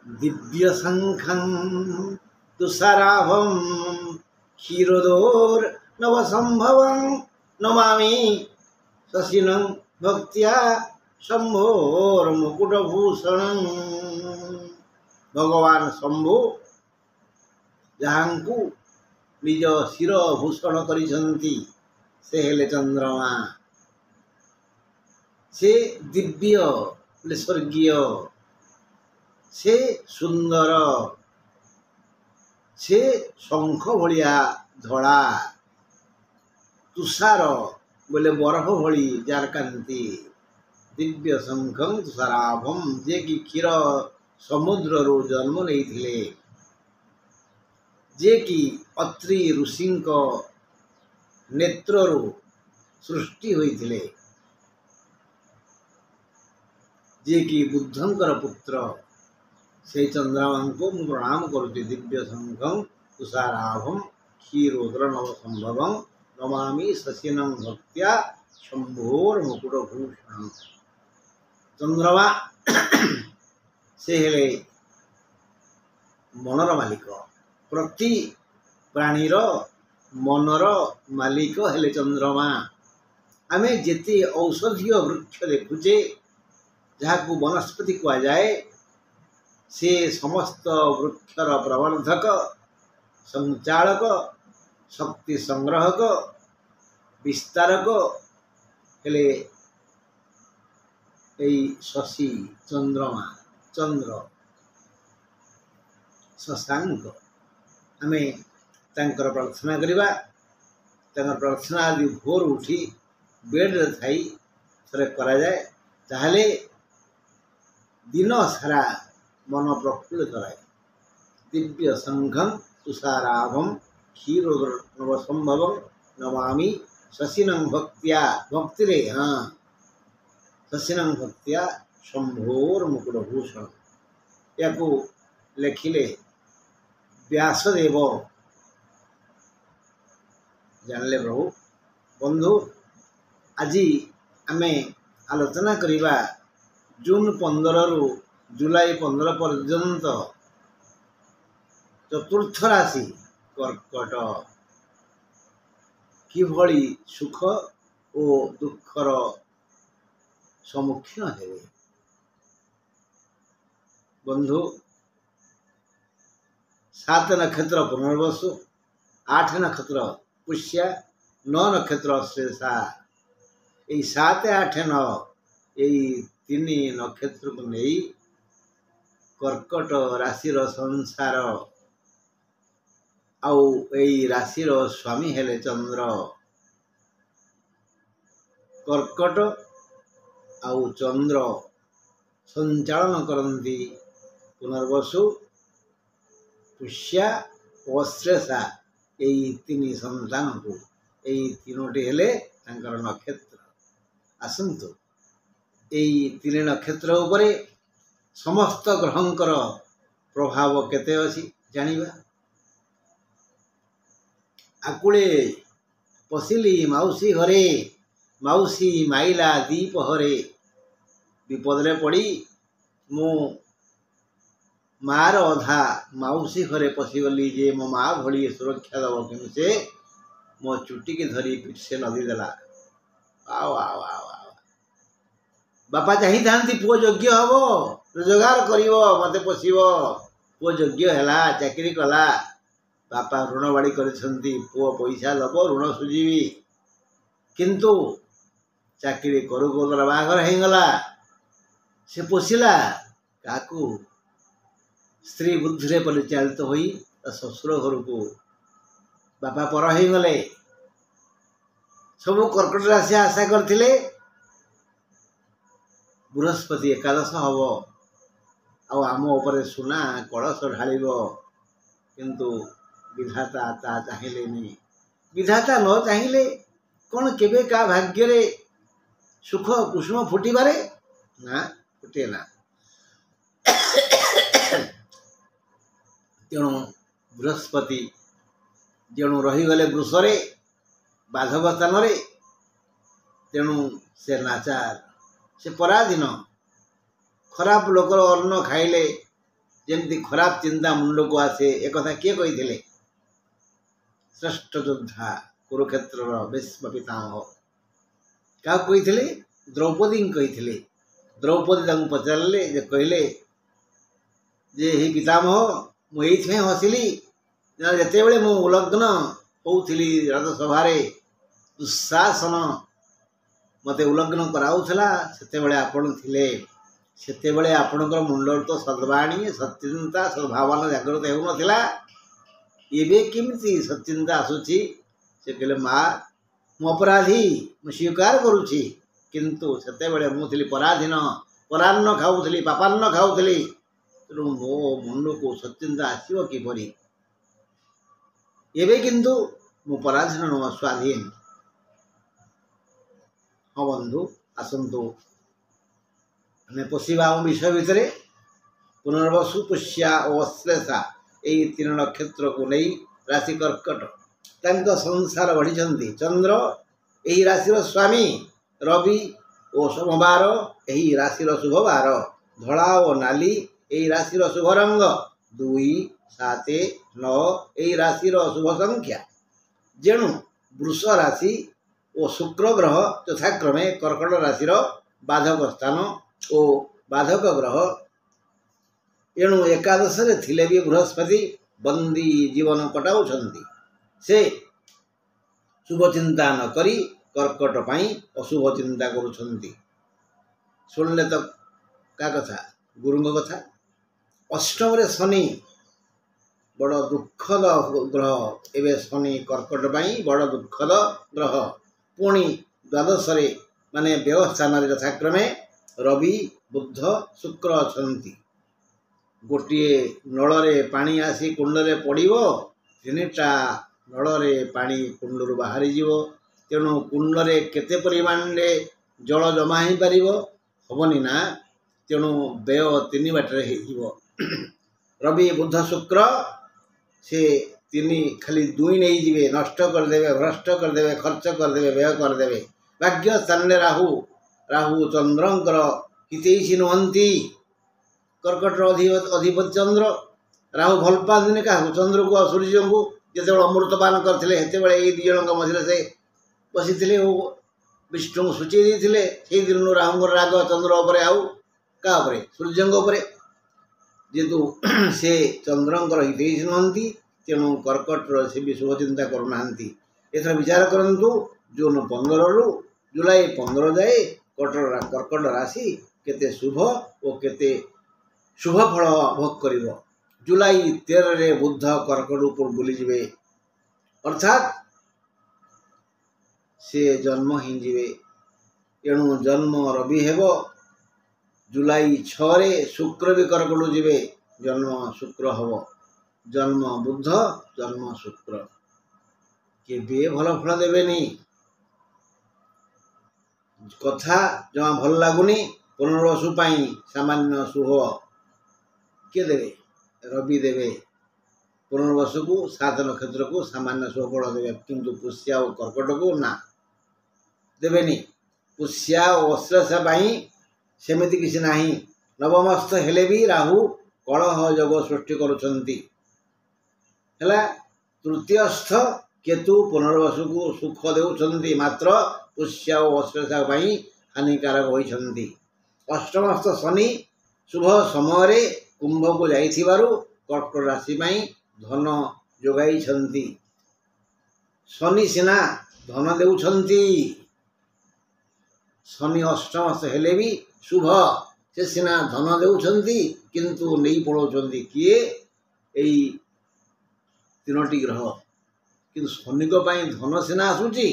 दिव्य शंखं तुषाराभं क्षीरोदोर नवसंभवं नमामि शशिनं भक्त्या शंभोर मुकुटभूषणं। भगवान शंभु जहाँकु निज शिर भूषण करिसंती से हेले चंद्रमा। से दिव्य स्वर्गीय, से सुंदर, से शंख भलिया धड़ा, तुषार बोले बरफ भली जार कांति। दिव्य शंखं तुषाराभम जे कि क्षीर समुद्र रो जन्म नहीं, जे कि अत्रि ऋषि नेत्र सृष्टि होइथिले, जे कि बुद्धंकर पुत्र से चंद्रमा को प्रणाम करुचे। दिव्य शंखं तुषाराभं क्षीरोदर नवसंभवं नमामि शशिनं भक्त्या शंभोर मुकुटभूषणं। चंद्रमा से हेले मनर मालिक, प्रति प्राणीर मनर मालिक हेले चंद्रमा। आमे जेते औषधीय वृक्ष देखुचे जहाँ को वनस्पति कह जाए, से समस्त वृक्षर प्रवर्धक, संचालक, शक्ति संग्रहक, विस्तारक हेले शशि चंद्रमा। चंद्र शशांक आमे तांकर प्रार्थना करिबा। तांकर प्रार्थना आदि भोर उठी बेड रे थाई थरे करा जाए, ताहले दिन सारा मन प्रफुल्ल कराए। दिव्य शंखं तुषाराभं क्षीरोदर नवसंभवं नमामि शशिनं भक्त्या। भक्ति रे हाँ, शशिनं भक्त्या शंभोर मुकुटभूषण। याकू लेखिले व्यासदेव। जानले प्रभु बंधु, आज आमे आलोचना करिबा जून 15 रु जुलाई 15 पर्यंत चतुर्थ राशि कर्कट किभली सुख और दुखर सम्मुखीन हेबे। बंधु, 7 नक्षत्र पुनर्वसु, 8 नक्षत्र पुष्या, 9 नक्षत्र श्लेषा। 7, 8, 9 तीन नक्षत्र को नहीं कर्कट राशि संसार आउ राशि स्वामी हेले चंद्र। कर्कट आउ चंद्र संचालन करती पुनर्वसु, पुष्या और श्लेषा। तीन संतान को तीनोटी हेले नक्षत्र। आसंतु तीन नक्षत्र उपरे समस्त ग्रहंकर प्रभाव केते अछि जानिबा। आकुले पशिली माउसी घरे, माउसी माइला दीपहरे। विपदरे पड़ी मो मार अधा माउसी घरे पशिगली, जे मो माँ भली सुरक्षा दब कि से मो चुटी के धरी पिठ से नदी देला। आओ आओ आओ आओ बापा चाही थांती पुओ योग्य हबो, रोजगार करिवो, मते पोषिवो। पुओ योग्य हैला, चाकरी कला, बापा ऋण बाड़ी करिसंती, पुओ पैसा दबो, ऋण सुझीवी। किंतु चाकरी करू करू बाहागर हेगला, से पोषिला काकू स्त्री बुद्धि रे परिचालित होई ससुर घर को बापा पर हेगले। सब कर्कट राशि आशा करथिले बृहस्पति एकादश हब आम उपरे सुना कलश ढाल, किंतु विधाता ता चाहिए। विधाता न चाहिए कौन केबे का भाग्य रे सुख कुसुम फुटी बारे ना फुटे ना। तेणु बृहस्पति जेणु रहीगले वृषरे बाधक स्थान रे, तेणु से नाचार से पराधीन। खराब लोकर अन्न खाइले ଯେମିତି ଖରାପ ଚିନ୍ତା ମୁଣ୍ଡକୁ ଆସେ, ଏକଥା କିଏ କହିଥିଲେ? ଶ୍ରେଷ୍ଠ ଯୋଦ୍ଧା କୁରୁକ୍ଷେତ୍ରର ଭୀଷ୍ମ ପିତାମହ। କାହାକୁ କହିଥିଲେ? ଦ୍ରୌପଦୀଙ୍କୁ କହିଥିଲେ। ଦ୍ରୌପଦୀ ତାଙ୍କୁ ପଚାରିଲେ ଯେ କହିଲେ ଯେ ହେ ପିତାମହ, ମୁଁ ଏଇଥିପାଇଁ ହସିଲି ଯେତେବେଳେ ମୁଁ ଉଲଗ୍ନ ହେଉଥିଲି ରାଜସଭାରେ, ଦୁଃଶାସନ ମୋତେ ଉଲଗ୍ନ କରାଉଥିଲା, ସେତେବେଳେ ଆପଣ ଥିଲେ। ସେତେବେଳେ ଆପଣଙ୍କର ମୁଣ୍ଡରୁ ତ ସଦ୍ବାଣୀ, ସତ୍ଚିନ୍ତା, ସଦ୍ଭାବନା ଜାଗ୍ରତ ହେଉନଥିଲା। ଏବେ କେମିତି ସତ୍ଚିନ୍ତା ଆସୁଛି? ସେ କହିଲେ ମା, ମୁଁ ଅପରାଧୀ, ମୁଁ ସ୍ୱୀକାର କରୁଛି, କିନ୍ତୁ ସେତେବେଳେ ମୁଁ ଥିଲି ପରାଧୀନ, ପରାନ୍ନ ଖାଉଥିଲି, ପାପାନ୍ନ ଖାଉଥିଲି। ତେଣୁ ମୋ ମୁଣ୍ଡକୁ ସତ୍ଚିନ୍ତା ଆସିବ କିପରି? ଏବେ କିନ୍ତୁ ମୁଁ ପରାଧୀନ ନୁହଁ, ସ୍ୱାଧୀନ। ହଁ ବନ୍ଧୁ, ଆସନ୍ତୁ ଆମେ ପଶିବା ଆମ ବିଷୟ ଭିତରେ। ପୁନର୍ବସୁ, ପୁଷ୍ୟା ଓ ଅଶ୍ଳେଷା ଏହି 3 ନକ୍ଷତ୍ରକୁ ନେଇ ରାଶି କର୍କଟ। ତାଙ୍କ ସଂସାର ବଢ଼ିଛନ୍ତି ଚନ୍ଦ୍ର, ଏହି ରାଶିର ସ୍ୱାମୀ। ରବି ଓ ସୋମବାର ଏହି ରାଶିର ଶୁଭବାର। ଧଳା ଓ ନାଲି ଏହି ରାଶିର ଶୁଭ ରଙ୍ଗ। 2, 7, 9 ଏହି ରାଶିର ଶୁଭ ସଂଖ୍ୟା। ଯେଣୁ ବୃଷ ରାଶି ଓ ଶୁକ୍ର ଗ୍ରହ ଯଥାକ୍ରମେ କର୍କଟ ରାଶିର ବାଧକ ସ୍ଥାନ ଓ ବାଧକ ଗ୍ରହ। ଏଣୁ ଏକାଦଶରେ ଥିଲେ ବି ବୃହସ୍ପତି ବନ୍ଦୀ ଜୀବନ କଟାଉଛନ୍ତି। ସେ ଶୁଭ ଚିନ୍ତା ନ କରି କର୍କଟ ପାଇଁ ଅଶୁଭ ଚିନ୍ତା କରୁଛନ୍ତି। ଶୁଣିଲେ ତ କାହା କଥା? ଗୁରୁଙ୍କ କଥା। ଅଷ୍ଟମରେ ଶନି ବଡ଼ ଦୁଃଖଦ ଗ୍ରହ। ଏବେ ଶନି କର୍କଟ ପାଇଁ ବଡ଼ ଦୁଃଖଦ ଗ୍ରହ। ପୁଣି ଦ୍ୱାଦଶରେ ମାନେ ବ୍ୟୟ ସ୍ଥାନରେ ଯଥାକ୍ରମେ ରବି, ବୁଧ, ଶୁକ୍ର ଅଛନ୍ତି। ଗୋଟିଏ ନଳରେ ପାଣି ଆସି କୁଣ୍ଡରେ ପଡ଼ିବ, 3ଟା ନଳରେ ପାଣି କୁଣ୍ଡରୁ ବାହାରିଯିବ। ତେଣୁ କୁଣ୍ଡରେ କେତେ ପରିମାଣରେ ଜଳ ଜମା ହୋଇପାରିବ? ହେବନି ନା। ତେଣୁ ବ୍ୟୟ 3 ବାଟରେ ହେଇଯିବ। ରବି, ବୁଧ, ଶୁକ୍ର ସେ 3 ଖାଲି 2 ନେଇଯିବେ, ନଷ୍ଟ କରିଦେବେ, ଭ୍ରଷ୍ଟ କରିଦେବେ, ଖର୍ଚ୍ଚ କରିଦେବେ, ବ୍ୟୟ କରିଦେବେ। ଭାଗ୍ୟ ସ୍ଥାନରେ ରାହୁ। ରାହୁ ଚନ୍ଦ୍ରଙ୍କର ହିତୈଷୀ ନୁହନ୍ତି। କର୍କଟର ଅଧିପତି ଚନ୍ଦ୍ର। ରାହୁ ଭଲ ପାଆନ୍ତିନି କାହାକୁ? ଚନ୍ଦ୍ରକୁ ଆଉ ସୂର୍ଯ୍ୟଙ୍କୁ। ଯେତେବେଳେ ଅମୃତପାନ କରିଥିଲେ ସେତେବେଳେ ଏଇ 2 ଜଣଙ୍କ ମଝିରେ ସେ ବସିଥିଲେ ଓ ବିଷ୍ଣୁଙ୍କୁ ସୂଚେଇ ଦେଇଥିଲେ। ସେଇ ଦିନରୁ ରାହୁଙ୍କର ରାଗ ଚନ୍ଦ୍ର ଉପରେ, ଆଉ କାହା ଉପରେ? ସୂର୍ଯ୍ୟଙ୍କ ଉପରେ। ଯେହେତୁ ସେ ଚନ୍ଦ୍ରଙ୍କର ହିତୈଷୀ ନୁହନ୍ତି, ତେଣୁ କର୍କଟର ସେ ବି ଶୁଭ ଚିନ୍ତା କରୁନାହାନ୍ତି। ଏଥର ବିଚାର କରନ୍ତୁ, ଜୁନ୍ 15ରୁ ଜୁଲାଇ 15 ଯାଏ କର୍କଟ ରାଶି କେତେ ଶୁଭ ଓ କେତେ ଶୁଭ ଫଳ ଭୋଗ କରିବ। ଜୁଲାଇ 13ରେ ବୁଧ କର୍କଟ ଉପରୁ ବୁଲିଯିବେ, ଅର୍ଥାତ୍ ସେ ଜନ୍ମ ହେଇଯିବେ। ଏଣୁ ଜନ୍ମ ରବି ହେବ। ଜୁଲାଇ 6ରେ ଶୁକ୍ର ବି କର୍କଟ ଯିବେ, ଜନ୍ମ ଶୁକ୍ର ହେବ। ଜନ୍ମ ବୁଧ, ଜନ୍ମ ଶୁକ୍ର। କେବେ ଭଲ ଫଳ ଦେବେନି। କଥା ଜମା ଭଲ ଲାଗୁନି। ପୁନର୍ବସୁ ପାଇଁ ସାମାନ୍ୟ ଶୁଭ କିଏ ଦେବେ? ରବି ଦେବେ। ପୁନର୍ବସୁକୁ 7 ନକ୍ଷତ୍ରକୁ ସାମାନ୍ୟ ଶୁଭ ଫଳ ଦେବେ, କିନ୍ତୁ ପୁଷ୍ୟା ଓ କର୍କଟକୁ ନା, ଦେବେନି। ପୁଷ୍ୟା ଓ ଅଶ୍ଳେଷା ପାଇଁ ସେମିତି କିଛି ନାହିଁ। ନବମସ୍ଥ ହେଲେ ବି ରାହୁ କଳହ ଯୋଗ ସୃଷ୍ଟି କରୁଛନ୍ତି। ହେଲା, ତୃତୀୟସ୍ଥ କେତୁ ପୁନର୍ବସୁକୁ ସୁଖ ଦେଉଛନ୍ତି, ମାତ୍ର ପୁଷ୍ୟା ଓ ଅଶ୍ଳେଷା ପାଇଁ ହାନିକାରକ ହୋଇଛନ୍ତି। ଅଷ୍ଟମସ୍ଥ ଶନି ଶୁଭ ସମୟରେ କୁମ୍ଭକୁ ଯାଇଥିବାରୁ କର୍କଟ ରାଶି ପାଇଁ ଧନ ଯୋଗାଇଛନ୍ତି। ଶନି ସିନା ଧନ ଦେଉଛନ୍ତି, ଶନି ଅଷ୍ଟମସ୍ଥ ହେଲେ ବି ଶୁଭ। ସେ ସିନା ଧନ ଦେଉଛନ୍ତି, କିନ୍ତୁ ନେଇ ପଳାଉଛନ୍ତି କିଏ? ଏଇ 3ଟି ଗ୍ରହ। କିନ୍ତୁ ଶନିଙ୍କ ପାଇଁ ଧନ ସିନା ଆସୁଛି,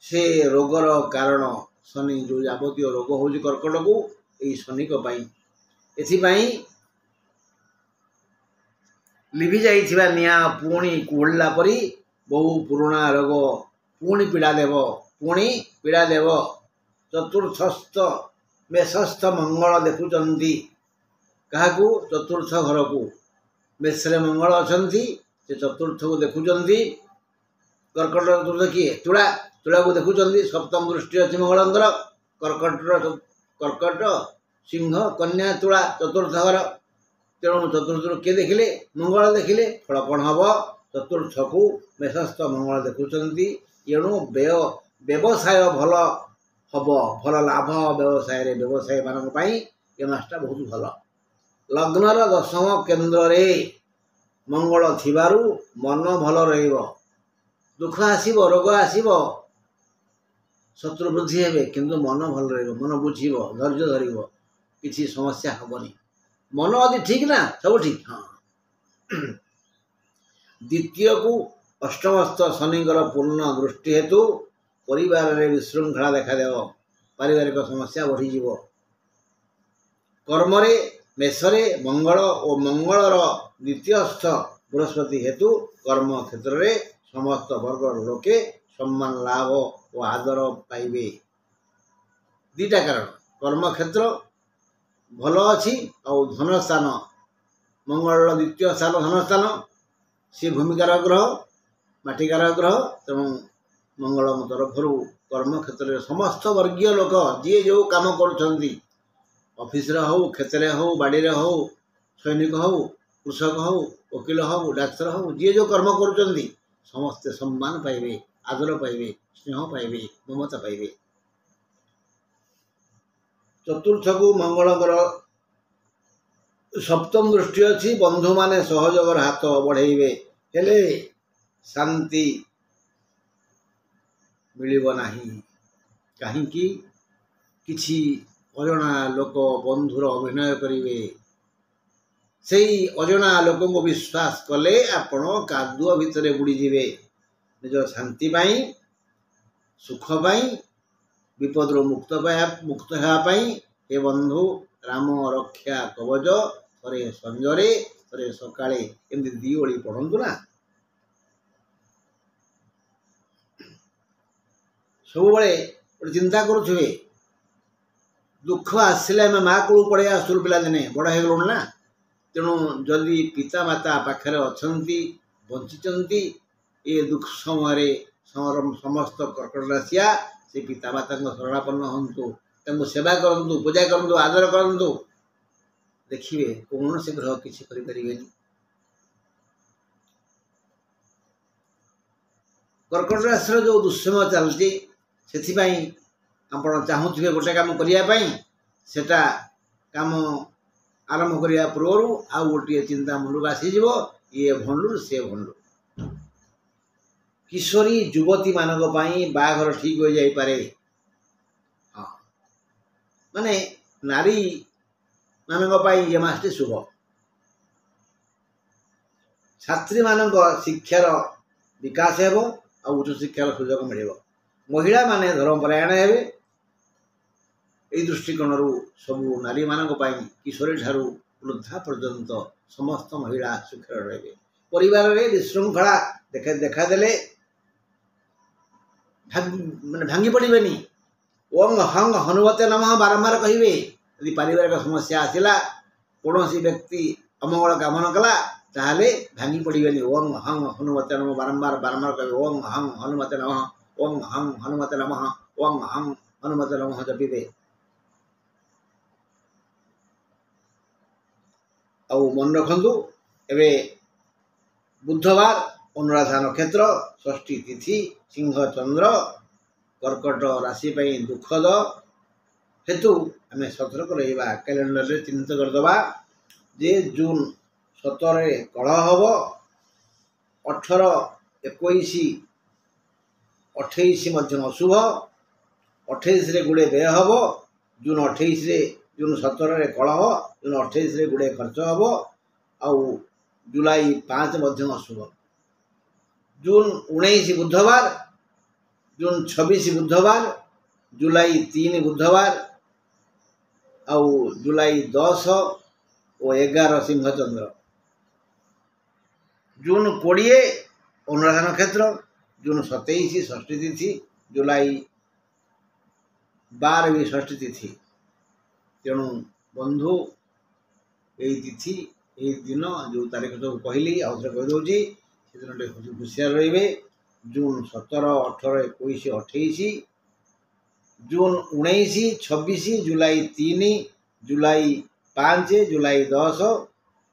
ସେ ରୋଗର କାରଣ ଶନି। ଯେଉଁ ଯାବତୀୟ ରୋଗ ହେଉଛି କର୍କଟକୁ, ଏଇ ଶନିଙ୍କ ପାଇଁ। ଏଥିପାଇଁ ଲିଭି ଯାଇଥିବା ନିଆଁ ପୁଣି କୁହୁଳିଲା ପରି ବହୁ ପୁରୁଣା ରୋଗ ପୁଣି ପୀଡ଼ା ଦେବ, ପୁଣି ପୀଡ଼ା ଦେବ। ଚତୁର୍ଥସ୍ଥ ମେଷସ୍ଥ ମଙ୍ଗଳ ଦେଖୁଛନ୍ତି। କାହାକୁ? ଚତୁର୍ଥ ଘରକୁ। ମେଷରେ ମଙ୍ଗଳ ଅଛନ୍ତି, ସେ ଚତୁର୍ଥକୁ ଦେଖୁଛନ୍ତି। କର୍କଟ ଚତୁର୍ଥ କିଏ? ତୁଳା। ତୁଳାକୁ ଦେଖୁଛନ୍ତି। ସପ୍ତମ ଦୃଷ୍ଟି ଅଛି ମଙ୍ଗଳଙ୍କର। କର୍କଟ, ସିଂହ, କନ୍ୟା, ତୁଳା ଚତୁର୍ଥ ଘର। तेणु चतुर्थु किए देखिले मंगल देखिले फल कौन हम चतुर्थ को मेषस्थ मंगल देखुंट एणु व्यवसाय भल हम भल लाभ व्यवसाय मान ये मासटा बहुत भल लग्नर दशम केन्द्र रे मंगल थिबारु मन भल रहिबो दुख आसीबो रोग आसीबो शत्रु वृद्धि हेबे किंतु मन भल रहिबो मन बुझिबो धैर्य धरिबो किसी समस्या हबनी मन अदि ठीक ना सब ठीक हाँ द्वितीय को अष्टमस्थ शनिकर पूर्ण दृष्टि हेतु परिवार रे विशृंखला देखा देव पारिवारिक समस्या बढ़ी जीव कर्म रे मेषरे मंगल और मंगलर द्वितीयस्थ बृहस्पति हेतु कर्म क्षेत्र रे समस्त वर्ग लोके सम्मान लाभ और आदर पाइबे दीटा कारण कर्म क्षेत्र भल अच्छी और धन स्थान मंगल द्वितीय स्थान धन स्थान सी भूमिकार ग्रह माटिकार ग्रह तेणु मंगल तरफ कर्म क्षेत्र में समस्त वर्गीय लोक जी जो कम कर ऑफिस हो क्षेत्र हो बाड़ी हो सैनिक हो कृषक हो वकिल हो डाक्तर हो जी जो कर्म कर समस्ते सम्मान पाइबे आदर पाइबे स्नेह पाइबे ममता पाइबे चतुर्थ को मंगल सप्तम दृष्टि अच्छी बंधु माने सहयोगर हाथ बढ़ेबे हेले शांति मिलिब नाही कहीं किछि अजना लोक बंधुर अभिनय करिवे से अजना लोक को विश्वास कले आपण कादुआ भितर बुड़ी जीवे निज शांति पाई सुख पाई विपद मुक्त होगापाई हे बंधु राम रक्षा कवच थे संजरे थे सकाळे एमती दी ओळी पढ़ंतु ना सब बड़े चिंता करुवे दुख आसिले आम माँ को पढ़े आसुलु पिला दिने बड़ हो गलुण ना तेणु जदि पिता माता पाखे अच्छी बंची ये दुख समय समस्त कर्कट राशिया से पिता माता शरणापन्न हूँ सेवा करूँ पूजा करूँ आदर करूँ देखिए कौन से ग्रह किसी करें कर्कट राशि जो दुष्समय चलती से आपण चाहूे गोटे कम करने सेटा काम आरंभ करने पूर्व आउ गोटे चिंता मुंड को आसीज ये भंडुर से भंडुर किशोरी युवती मानक बाघर ठीक हो जाए हाँ माने नारी मानक ये मासटी शुभ छात्री मानक शिक्षार विकास हेबो आ उच्च शिक्षार सुजोग मिल महिला माने धर्मपरायण हेबे यही दृष्टिकोण सबू नारी मानक किशोरी ठारू वृद्धा पर्यंत समस्त महिला सुखर रहे परिवार में विशृंखला देखादेले माने भांगी पड़े ओं हंग हनुमते नमः बारंबार कहे यदि पारिवारिक समस्या आसला कौन व्यक्ति अमंगल कामना कला ताहले भांगी पड़े ओं हंग हनुमते नमः बारंबार बारंबार कहे ओं हंग हनुमते नमः ओं हंग हनुमते नमः ओं हंग हनुमते नमः जपिबे आ मन रखु एवं बुधवार अनुराधा नक्षत्र षष्ठी तिथि सिंह चंद्र कर्कट राशि दुखद हेतु आम सतर्क रहा कैलेंडर में चिन्हित करदे जे जून 17 कलह हम 18 21 28 अशुभ 28 गुड़े व्यय हम जून 28 जून 17 कलह जून 28 गुड़े खर्च हम आउ जुलाई 5 अशुभ जून 19 बुधवार जून 26 बुधवार जुलाई 3 बुधवार आउ जुलाई 10 और 11 सिंह चंद्र जून 20 अनुराधा नक्षत्र जून 27 षष्ठी तिथि जुलाई 12 भी षष्ठी तिथि तेणु बंधु यही तिथि यही दिन जो तारीख सब कहली आउे कहीदे से खुशियार रे जून 17 18 21 28 जून 19 26 जुलाई 3 जुलाई 5 जुलाई 10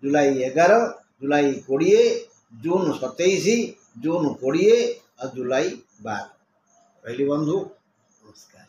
जुलाई 11, जुलाई 20, जून 27, जून 20 और जुलाई 12 रही बंधु नमस्कार।